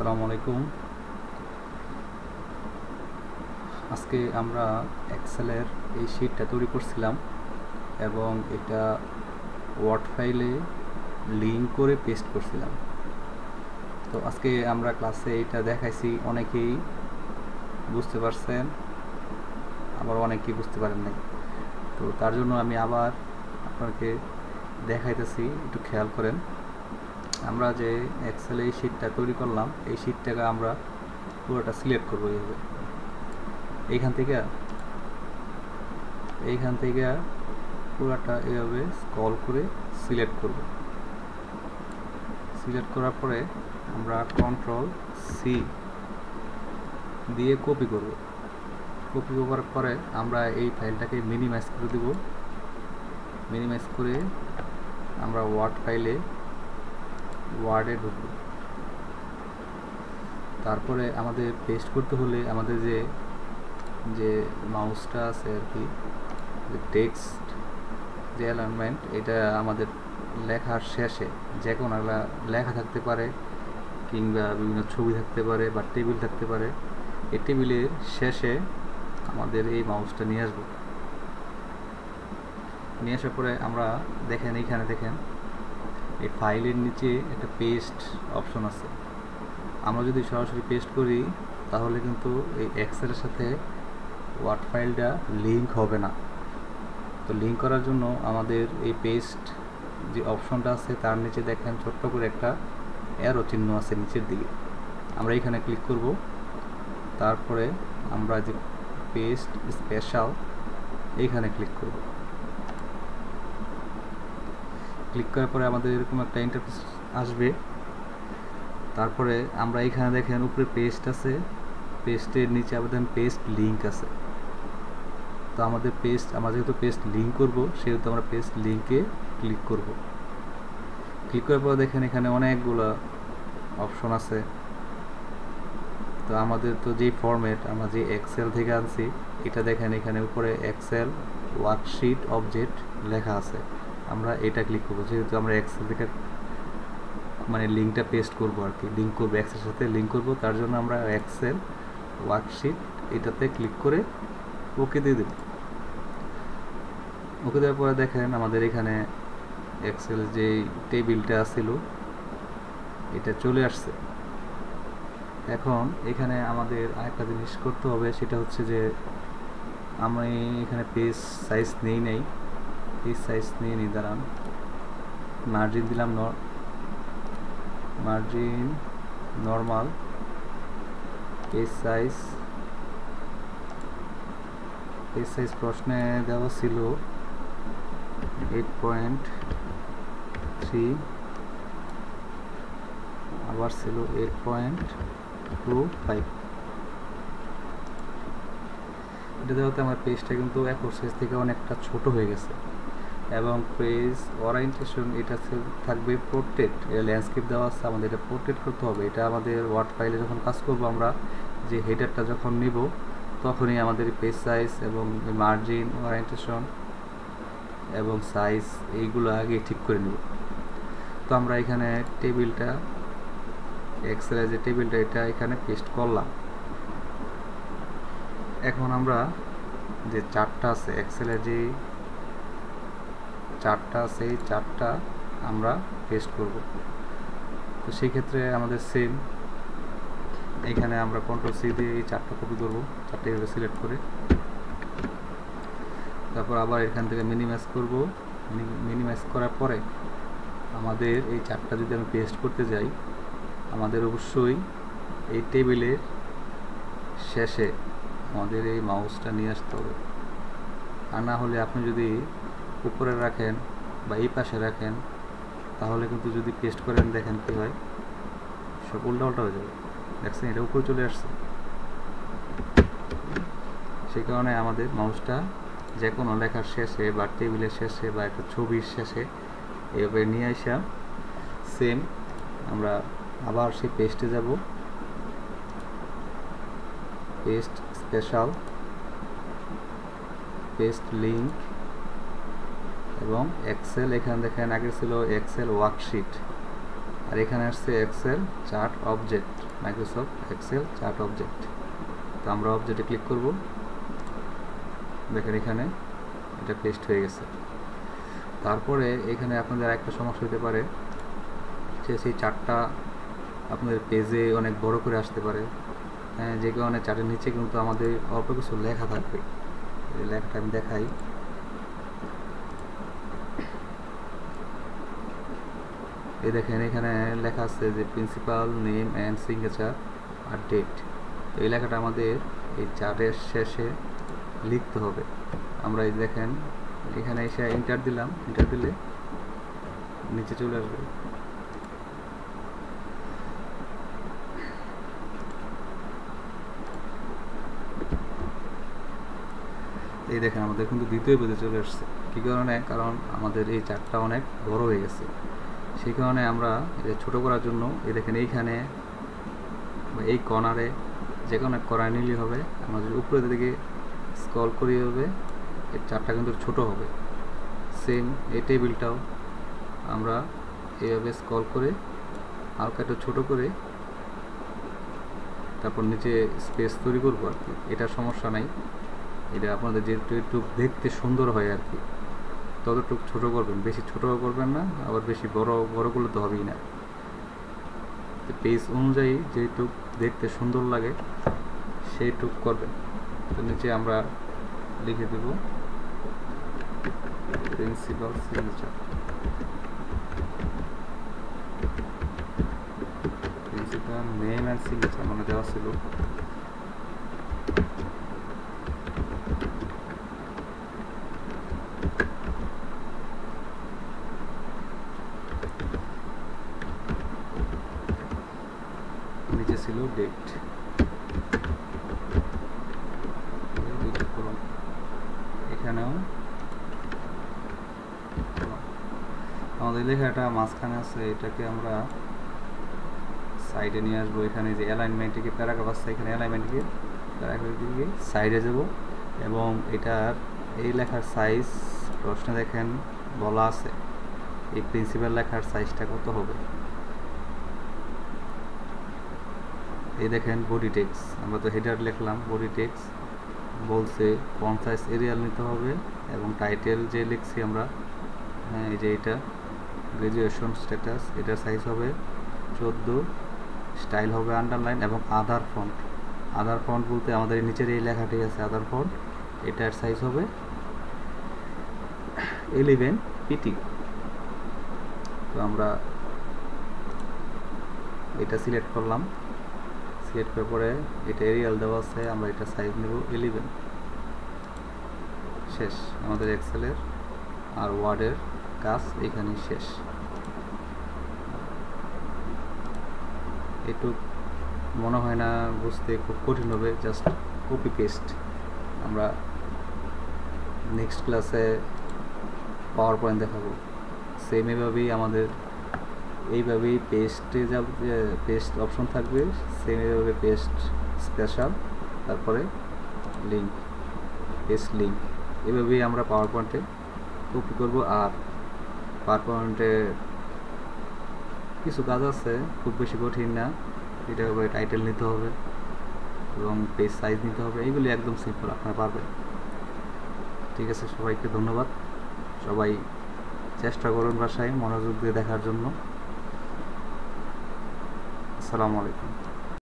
আসসালামু আলাইকুম। আজকে আমরা এক্সেলের এই শিটটা তৈরি করছিলাম এবং এটা ওয়ার্ড ফাইলে লিঙ্ক করে পেস্ট করছিলাম। তো আজকে আমরা ক্লাসে এটা দেখাইছি, অনেকেই বুঝতে পারছেন, আবার অনেকেই বুঝতে পারেন নাই। তো তার জন্য আমি আবার আপনাকে দেখাইতেছি, একটু খেয়াল করেন। আমরা যে এক্সেলে এই শিটটা তৈরি করলাম, এই শিটটাকে আমরা পুরোটা সিলেক্ট করবো এইভাবে। এইখান থেকে পুরোটা এইভাবে স্ক্রল করে সিলেক্ট করব। সিলেক্ট করার পরে আমরা কন্ট্রোল সি দিয়ে কপি করব। কপি করার পরে আমরা এই ফাইলটাকে মিনিমাইজ করে দেব। মিনিমাইজ করে আমরা ওয়ার্ডে ঢুকব। তারপরে আমাদের পেস্ট করতে হলে আমাদের যে মাউসটা আছে আর কি, যে টেক্সট যে অ্যালাইনমেন্ট, এটা আমাদের লেখার শেষে যে কোনো লেখা থাকতে পারে, কিংবা বিভিন্ন ছবি থাকতে পারে বা টেবিল থাকতে পারে। এই টেবিলের শেষে আমাদের এই মাউসটা নিয়ে আসবো। নিয়ে আসার পরে আমরা এখানে দেখেন এই ফাইলের নিচে একটা পেস্ট অপশন আছে। আমরা যদি সরাসরি পেস্ট করি তাহলে কিন্তু এই এক্সেলের সাথে ওয়ার্ড ফাইলটা লিঙ্ক হবে না। তো লিঙ্ক করার জন্য আমাদের এই পেস্ট যে অপশনটা আছে তার নিচে দেখেন ছোট্ট করে একটা অ্যারো চিহ্ন আছে নিচের দিকে, আমরা এখানে ক্লিক করব। তারপরে আমরা যে পেস্ট স্পেশাল এইখানে ক্লিক করব। ক্লিক করার পরে আমাদের এরকম একটা ইন্টারফেস আসবে। তারপরে আমরা এখানে দেখেন উপরে পেস্ট আছে, পেস্টের নিচে আবার পেস্ট লিঙ্ক আছে। তো আমরা যেহেতু পেস্ট লিঙ্ক করব, সেহেতু আমরা পেস্ট লিঙ্কে ক্লিক করব। ক্লিক করার পর দেখেন এখানে অনেকগুলো অপশন আছে। তো আমাদের তো যে ফরম্যাট আমরা যে এক্সেল থেকে আনছি, এটা দেখেন এখানে উপরে এক্সেল ওয়ার্কশিট অবজেক্ট লেখা আছে। আমরা এটা ক্লিক করব, যেহেতু আমরা এক্সেল থেকে মানে লিঙ্কটা পেস্ট করব আর কি, লিঙ্ক করবো এক্সেলের সাথে লিঙ্ক করব। তার জন্য আমরা এক্সেল ওয়ার্কশিট এটাতে ক্লিক করে ওকে দিয়ে দেব। ওকে দেওয়ার পরে দেখেন আমাদের এখানে এক্সেল যে টেবিলটা ছিল এটা চলে আসছে। এখন এখানে আমাদের আরেকটা জিনিস করতে হবে, সেটা হচ্ছে যে আমি এখানে পেজ সাইজ নিয়ে দাঁড়ান, মার্জিন দিলাম মার্জিন নর্মাল, পেজ সাইজ প্রশ্নে দেওয়া ছিল 8.3, আবার ছিল 8.25। এটা দেওয়াতে আমার পেজটা কিন্তু A4 সাইজ থেকে অনেকটা ছোট হয়ে গেছে। এবং পেজ ওরিয়েন্টেশন এটা থাকবে পোর্ট্রেট, এটা ল্যান্ডস্কেপ দেওয়া আছে, আমাদের এটা পোর্ট্রেট করতে হবে। এটা আমাদের ওয়ার্ড ফাইলে যখন কাজ করবো, আমরা যে হেডারটা যখন নিব তখনই আমাদের পেজ সাইজ এবং মার্জিন ওরিয়েন্টেশন এবং সাইজ এইগুলো আগে ঠিক করে নেব। তো আমরা এখানে টেবিলটা এক্সেলের যে টেবিলটা এটা এখানে পেস্ট করলাম। এখন আমরা যে চার্টটা আছে এক্সেলের যে চার্টটা আছে, এই চার্টটা আমরা পেস্ট করব। তো সেই ক্ষেত্রে আমাদের সেম এখানে আমরা কন্ট্রোল সি দিয়ে এই চার্টটা কপি করব, চার্টটা এভাবে সিলেক্ট করে। তারপর আবার এখান থেকে মিনিমাইজ করব। মিনিমাইজ করার পরে আমাদের এই চার্টটা যদি আমি পেস্ট করতে যাই, আমাদের অবশ্যই এই টেবিলের শেষে আমাদের এই মাউসটা নিয়ে আসতে হবে। আর না হলে আপনি যদি উপরে রাখেন বা এই পাশে রাখেন, তাহলে কিন্তু যদি পেস্ট করেন দেখেন কি হয়, সব উল্টা হয়ে যাবে। দেখছেন এটা উপরে চলে আসছে। সেই কারণে আমাদের মাউসটা যে কোনো লেখার শেষে বা টেবিলের শেষে বা একটা ছবির শেষে এভাবে নিয়ে আসা। সেম আমরা আবার সেই পেস্টে যাব, পেস্ট স্পেশাল, পেস্ট লিঙ্ক এবং এক্সেল। এখানে দেখেন আগে ছিল এক্সেল ওয়ার্কশিট, আর এখানে আসছে Excel chart object, Microsoft Excel chart object. তো আমরা অবজেক্টে ক্লিক করব, দেখেন এখানে এটা পেস্ট হয়ে গেছে। তারপরে এখানে আপনাদের একটা সমস্যা হতে পারে যে সেই চার্টটা আপনাদের পেজে অনেক বড় করে আসতে পারে, হ্যাঁ, যে কারণে চার্টের নিচে কিন্তু আমাদের অল্প কিছু লেখা থাকবে। এই লেখাটা আমি দেখাই। এই দেখেন এখানে লেখা আছে যে প্রিন্সিপাল নেম অ্যান্ড সিগনেচার আর ডেট। তো এই লেখাটা আমাদের এই চার্টের শেষে লিখতে হবে। আমরা এই দেখেন এখানে এসে এন্টার দিলাম, এন্টার দিলে নিচে চলে আসবে। এই দেখেন আমাদের কিন্তু দ্বিতীয় পেজে চলে আসছে। কী কারণে? কারণ আমাদের এই চার্টটা অনেক বড় হয়ে গেছে, সেই কারণে আমরা এটা ছোটো করার জন্য এই দেখেন এইখানে এই কর্নারে যে কোনো এক কর্নার নিলেই হবে। আমরা যদি উপরের দিকে স্ক্রল করি হবে এই চার্টটা কিন্তু ছোট হবে। সেম এই টেবিলটাও আমরা এইভাবে স্ক্রল করে হালকা একটু ছোটো করে তারপর নিচে স্পেস তৈরি করবো আর কি। এটার সমস্যা নাই, এটা আপনাদের যেহেতু একটু দেখতে সুন্দর হয় আর কি, ততটুকু ছোটো করবেন, বেশি ছোটও করবেন না, আবার বেশি বড় করলে তো হবেই না। পেজ অনুযায়ী যেটুক দেখতে সুন্দর লাগে সেইটুক করবেন। তো নিচে আমরা লিখে দেব principal signature, principal name and signature মানে দেওয়া ছিল। নিচে ছিল ডেট। এখানেও আমাদের লেখাটা মাঝখানে আছে, এটাকে আমরা সাইডে নিয়ে আসবো। এখানে যে অ্যালাইনমেন্টকে প্যারাগ্রাফ আছে, এখানে অ্যালাইনমেন্টকে প্যারাগ্রাফকে সাইডে যাব এবং এটার এই লেখার সাইজ প্রশ্নে দেখেন বলা আছে এই প্রিন্সিপাল লেখার সাইজটা কত হবে। এই দেখেন বডি টেক্সট, আমরা তো হেডার লিখলাম, বডি টেক্সট বলছে ফন্ট সাইজ এরিয়াল নিতে হবে এবং টাইটেল যে লিখছি আমরা, হ্যাঁ এই যে এটা গ্রাজুয়েশন স্ট্যাটাস, এটার সাইজ হবে 14, স্টাইল হবে আন্ডারলাইন এবং আদার ফন্ট। আদার ফন্ট বলতে আমাদের নিচের এই লেখাটি আছে আদার ফন্ট, এটার সাইজ হবে 11 PT। তো আমরা এটা সিলেক্ট করলাম, সিলেক্ট করার পরে এটা এরিয়াল দেওয়া আছে, আমরা এটা সাইজ নেব 11। শেষ আমাদের এক্সেলের আর ওয়ার্ডের কাজ এখানেই শেষ। একটু মনে হয় না বুঝতে খুব কঠিন হবে, জাস্ট কপি পেস্ট। আমরা নেক্সট ক্লাসে পাওয়ার পয়েন্ট দেখাবো। সেম এভাবেই আমাদের এইভাবেই পেস্টে যাব, পেস্ট অপশন থাকবে, সেম এভাবে পেস্ট স্পেশাল, তারপরে লিঙ্ক, পেস্ট লিঙ্ক, এভাবেই আমরা পাওয়ার পয়েন্টে কপি করব। আর পাওয়ার পয়েন্টে কিছু কাজ আছে, খুব বেশি কঠিন না। এটা হবে টাইটেল নিতে হবে এবং পেজ সাইজ নিতে হবে, এইগুলি একদম সিম্পল, আপনারা পারবেন। ঠিক আছে, সবাইকে ধন্যবাদ। সবাই চেষ্টা করুন বাসায় মনোযোগ দিয়ে দেখার জন্য। আসসালামু আলাইকুম।